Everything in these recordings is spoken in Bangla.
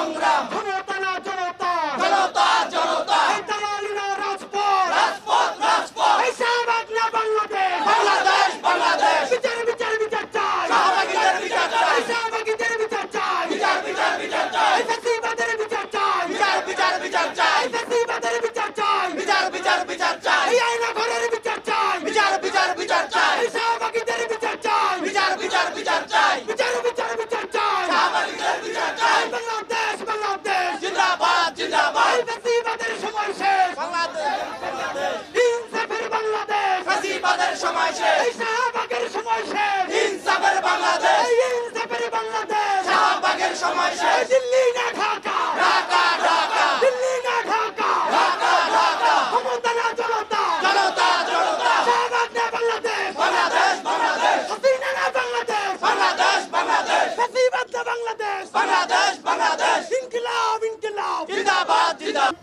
সংগ্রাম জনতা না জনতা জনতা জনতা এই দালালি না রাজপথ রাজপথ রাজপথ এই শাহবাগ না বাংলাদেশ বাংলাদেশ বাংলাদেশ বিচার বিচার বিচার চাই শাহবাগীদের বিচার চাই এই শাহবাগীদের বিচার চাই বিচার বিচার বিচার চাই এই ফ্যাসিবাদের বিচার চাই বিচার বিচার বিচার চাই এই ফ্যাসিবাদের বিচার চাই বিচার বিচার বিচার চাই এই আয়না ঘরের বিচার চাই বিচার বিচার বিচার চাই এই শাহবাগীদের বিচার চাই বিচার বিচার বিচার চাই বিচার বিচার বিচার চাই শাহবাগীদের বিচার চাই বাংলাদেশ বাংলাদেশ জিন্দাবাদ জিন্দাবাদ এই ফ্যাসিবাদের সময় শেষ বাংলাদেশ বাংলাদেশ ইনসাফের বাংলাদেশ ফ্যাসিবাদের সময় শেষ এই শাহবাগের সময় শেষ ইনসাফের বাংলাদেশ এই ইনসাফের বাংলাদেশ শাহবাগের সময় এই শেষ দিল্লি না ঢাকা ঢাকা ঢাকা দিল্লি না ঢাকা ঢাকা ঢাকা ক্ষমতা না জনতা জনতা জনতা শাহবাগ না বাংলাদেশ বাংলাদেশ বাংলাদেশ হাসিনা না বাংলাদেশ বাংলাদেশ বাংলাদেশ ফ্যাসিবাদ না বাংলাদেশ বাংলাদেশ বাংলাদেশ ইনকিলাব ইনকিলাব জিন্দাবাদ জিন্দাবাদ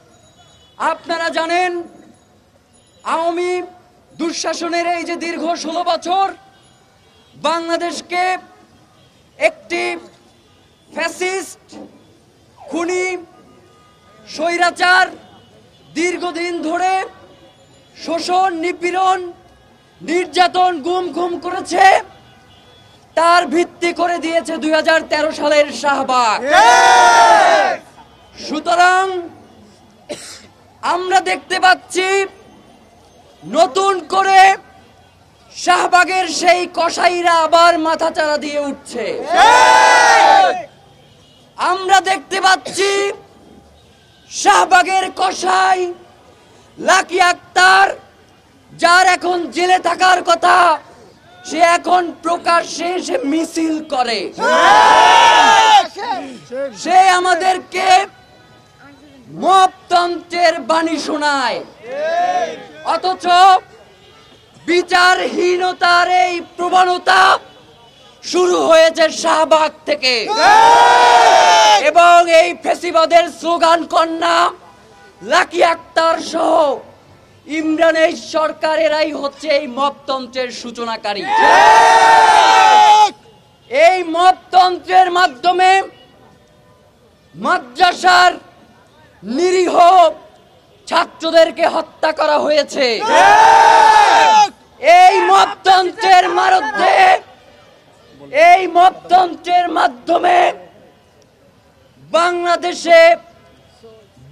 আপনারা জানেন আওয়ামী দুঃশাসনের এই যে দীর্ঘ 16 বছর বাংলাদেশকে একটি ফ্যাসিস্ট খুনি স্বৈরাচার দীর্ঘদিন ধরে শোষণ নিপীড়ন নির্যাতন গুম খুম করেছে তার ভিত্তি করে দিয়েছে 2013 সালের শাহবাগ। সুতরাং আমরা দেখতে পাচ্ছি নতুন করে শাহবাগের সেই কসাইরা আবার মাথাচাড়া দিয়ে উঠছে। আমরা দেখতে পাচ্ছি শাহবাগের কসাই লাকি আক্তার, যার এখন জেলে থাকার কথা, সে এখন প্রকাশ্যে সে মিছিল করে, সে আমাদেরকে মপতন্ত্রের বাণী শোনায়। অথচ বিচারহীনতার এই প্রবণতা শুরু হয়েছে শাহবাগ থেকে এবং এই ফ্যাসিবাদের স্লোগান কন্যা লাকি আক্তার সহ ইমরানের সরকারেরাই হচ্ছে এই মপতন্ত্রের সূচনাকারী। এই মপতন্ত্রের মাধ্যমে মাদ্রাসার নিরীহ ছাত্রদেরকে হত্যা করা হয়েছে। এই মপতন্ত্রের মাধ্যমে বাংলাদেশে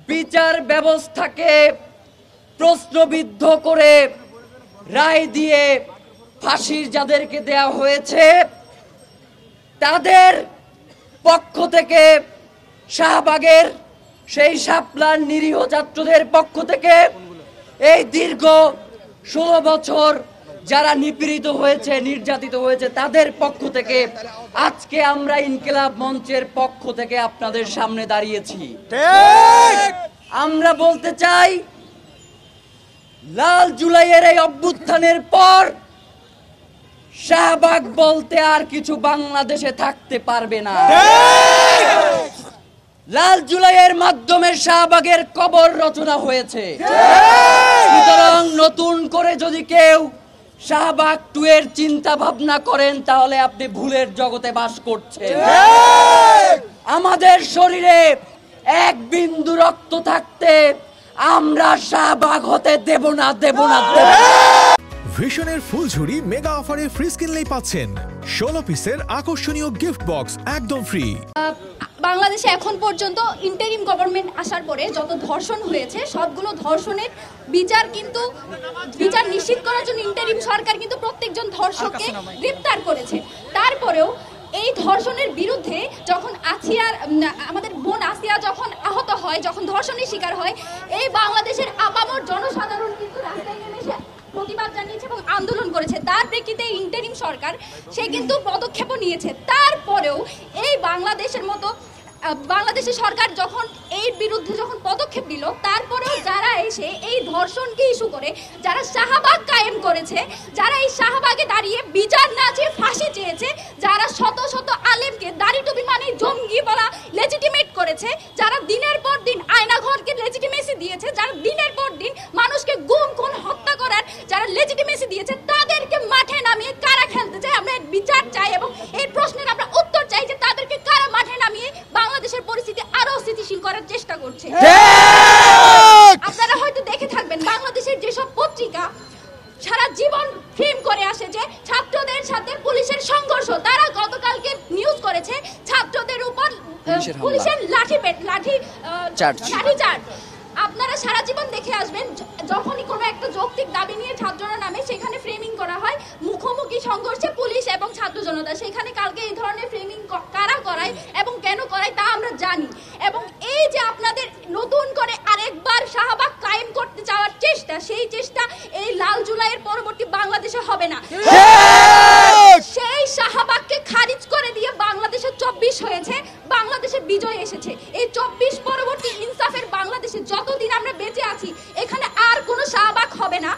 বিচার ব্যবস্থাকে প্রশ্নবিদ্ধ করে রায় দিয়ে ফাঁসির যাদেরকে দেয়া হয়েছে তাদের পক্ষ থেকে, শাহবাগের সেই শাপলার নিরীহ ছাত্রদের পক্ষ থেকে এই দীর্ঘ 16 বছর যারা নিপীড়িত হয়েছে নির্যাতিত হয়েছে তাদের পক্ষ থেকে আজকে আমরা ইনকিলাব মঞ্চের পক্ষ থেকে আপনাদের সামনে দাঁড়িয়েছি। আমরা বলতে চাই, লাল জুলাইয়ের এই অভ্যুত্থানের পর শাহবাগ বলতে আর কিছু বাংলাদেশে থাকতে পারবে না। লাল জুলাইয়ের মাধ্যমে শাহবাগের কবর রচনা হয়েছে। সুতরাং নতুন করে যদি কেউ শাহবাগ 2 এর চিন্তা ভাবনা করেন তাহলে আপনি ভুলের জগতে বাস করছেন। আমাদের শরীরে এক বিন্দু রক্ত থাকতে আমরা শাহবাগ হতে দেব না, দেব না, দেব না। ভিশনের ফুলঝুরি মেগা অফারে ফ্রি কিনলেই পাচ্ছেন 16 পিসের আকর্ষণীয় গিফট বক্স একদম ফ্রি। বাংলাদেশে এখন পর্যন্ত ইন্টারিম গভর্নমেন্ট আসার পরে যত ধর্ষণ হয়েছে সবগুলো ধর্ষণের বিচার নিশ্চিত করার জন্য ইন্টারিম সরকার কিন্তু প্রত্যেকজন ধর্ষককে গ্রেফতার করেছে। তারপরেও এই ধর্ষণের বিরুদ্ধে যখন আমাদের বোন আসিয়া যখন আহত হয়, যখন ধর্ষণের শিকার হয়, এই বাংলাদেশের আপামর জনসাধারণ কিন্তু রাস্তায় নেমে এসে প্রতিবাদ জানিয়েছে এবং আন্দোলন করেছে। তার প্রেক্ষিতে ইন্টারিম সরকার সে কিন্তু পদক্ষেপও নিয়েছে। তারপরেও এই বাংলাদেশের সরকার যখন এর বিরুদ্ধে যখন পদক্ষেপ নিল, তারপরেও যারা এসে এই ধর্ষণকে ইস্যু করে, যারা শাহবাগ কায়েম করেছে, যারা এই শাহবাগে দাঁড়িয়ে বিচার না চেয়ে ফাঁসি চেয়েছে, যারা শত শত আলেমকে দাড়ি টুপি মানে জঙ্গি বলা লেজিটিমেট করেছে, যারা দিনের পর দিন আয়নাঘরকে লেজিটিমেসি দিয়েছে, যারা দিনের পর দিন মানুষকে গুম খুন হত্যা করার যারা লেজিটিমেসি দিয়েছে, তাদেরকে মাঠে নামিয়ে কারা খেলতে চায়, আমরা বিচার চাই এবং এই প্রশ্নের আমরা উত্তর চাই যে তাদেরকে কারা মাঠে নামিয়ে বাংলাদেশের পরিস্থিতি আরো হচ্ছে। আপনারা হয়তো দেখে থাকবেন বাংলাদেশের যেসব পত্রিকা সারা জীবন ফিল্ম করে আসে যে ছাত্রদের সাথে পুলিশের সংঘর্ষ, তারা গতকালকে নিউজ করেছে ছাত্রদের উপর পুলিশের লাঠিচার্জ। আপনারা সারা জীবন দেখে আসবেন যখনই কোনো একটা যৌক্তিক দাবি নিয়ে ছাত্ররা নামে সেখানে ফ্রেমিং করা হয় মুখোমুখি সংঘর্ষে পুলিশ এবং ছাত্র জনতা। সেখানে কালকে এই ধরনের ফ্রেমিং কারা করায় এবং কেন করায় তা আমরা জানি। এবং এই যে আপনাদের নতুন করে আরেকবার শাহবাগ কায়েম করতে চাওয়ার চেষ্টা, সেই চেষ্টা এই লাল জুলাইয়ের পরবর্তী বাংলাদেশে হবে না। সেই শাহবাগকে খারিজ করে দিয়ে বাংলাদেশে 24 হয়েছে, বাংলাদেশে বিজয় এসেছে। এই 24 পরবর্তী ইনসাফের বাংলাদেশে যতদিন আমরা বেঁচে আছি এখানে আর কোনো শাহবাগ হবে না।